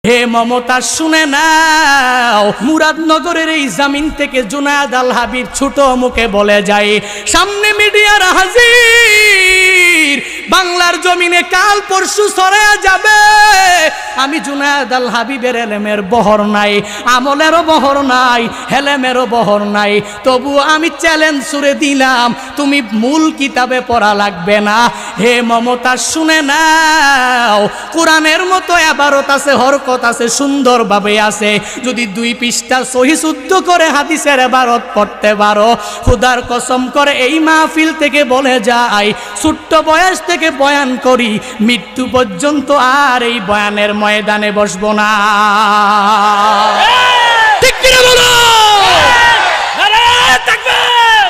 হে মমতা শুনে নাও, মুরাদনগরের এই জমিন থেকে জুনায়েদ আল হাবিব ছোট মুখে বলে যায়, সামনে মিডিয়ার হাজির, বাংলার জমিনে কাল পরশু ছড়ায়া যাবে। আমি জুনায়েদ আল হাবিবের এলেমের বহর নাই, আমলেরও বহর নাই, হেলেমেরও বহর নাই, তবু আমি চ্যালেঞ্জ ছুড়ে দিলাম, তুমি মূল কিতাবে পড়া লাগবে না। হে মমতা শুনে নাও, কোরআনের মতো ইবারত আছে, হরকত আছে, সুন্দরভাবে আছে। যদি 2 পৃষ্ঠা সহি শুদ্ধ করে হাদিসের ইবারত পড়তে পারো, খোদার কসম করে এই মাহফিল থেকে বলে যায়, ছোট্ট বয়স থেকে বয়ান করি, মৃত্যু পর্যন্ত আর এই বয়ানের ময়দানে বসবো না। ঠিক কিনা বলো? আরে তাকবীর!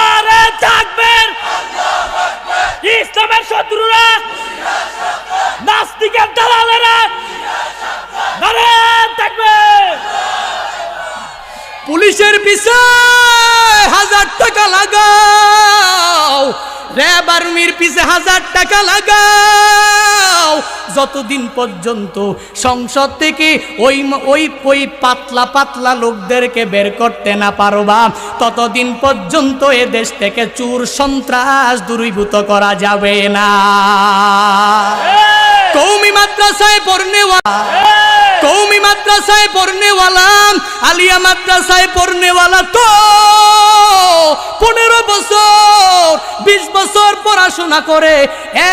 আরে তাকবীর! ইসলামের শত্রুরা, নাস্তিকের দালালেরা, আরে তাকবীর! পুলিশের পিছে 1000 টাকা লাগাও, র্যাব আর্মির পিছে 1000 টাকা লাগাও, যতদিন পর্যন্ত সংসদ থেকে ওই পাতলা পাতলা লোকদেরকে বের করতে না পারবা, ততদিন পর্যন্ত এ দেশ থেকে চোর সন্ত্রাস দূরীভূত করা যাবে না। কওমি মাদ্রাসায় পড়নেওয়ালা, কওমি মাদ্রাসায় পড়নেওয়ালা, আলিয়া মাদ্রাসায় পড়নেওয়ালা তো 15 বছর 20 বছর পড়াশোনা করে,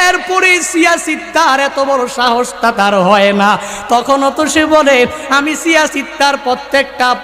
এরপরে সিয়াসিত্তার এত বড় সাহসটা তার হয় না। তখনও তো সে বলে, আমি সিয়াসিত্তার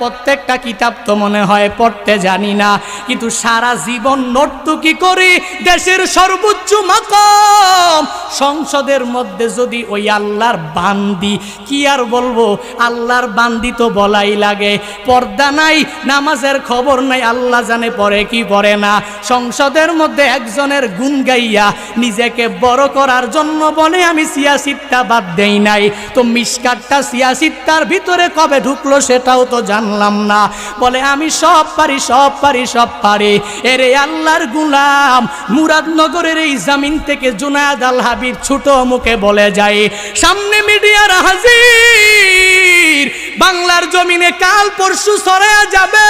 প্রত্যেকটা কিতাব তো মনে হয় পড়তে জানি না, কিন্তু সারা জীবন নর্তকী করে দেশের সর্বোচ্চ মাকাম সংসদের মধ্যে যদি ওই আল্লাহর বান্দি, কি আর বলবো, আল্লাহর বান্দি তো বলাই লাগে, পর্দা নাই, নামাজের খবর নাই, আল্লাহ জানে পড়ে কি পড়ে না, সংসদের মধ্যে একজনের গুণ গাইয়া নিজেকে বড় করার জন্য বলে আমি সিয়াসিত্তা বাদ দেই নাই। তো মিশকাতটা সিয়াসিত্তার ভিতরে কবে ঢুকলো সেটাও তো জানলাম না, বলে আমি সব পারি সব পারি সব পারি। এরে আল্লাহর গোলাম, মুরাদনগরের এই জমিন থেকে জুনায়েদ আল হাবিব ছোট মুখে বলে যায়, সামনে মিডিয়ার হাজির, বাংলার জমিনে কাল পরশু ছড়ায়া যাবে।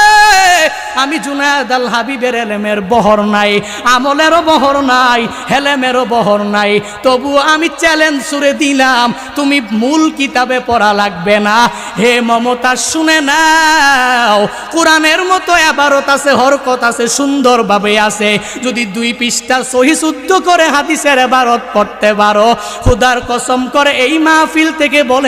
আমি জুনায়েদ আল হাবিবের এলেমের বহর নাই, আমলেরও বহর নাই, হেলেমেরও বহর নাই, তবু আমি চ্যালেঞ্জ ছুড়ে দিলাম, তুমি মূল কিতাবে পড়া লাগবে না। হে মমতা শুনে নাও, কোরআনের মতো ইবারত আছে, হরকত আছে, সুন্দরভাবে আছে। যদি 2 পৃষ্ঠা সহি শুদ্ধ করে হাদিসের ইবারত পড়তে পারো, খোদার কসম করে এই মাহফিল থেকে বলে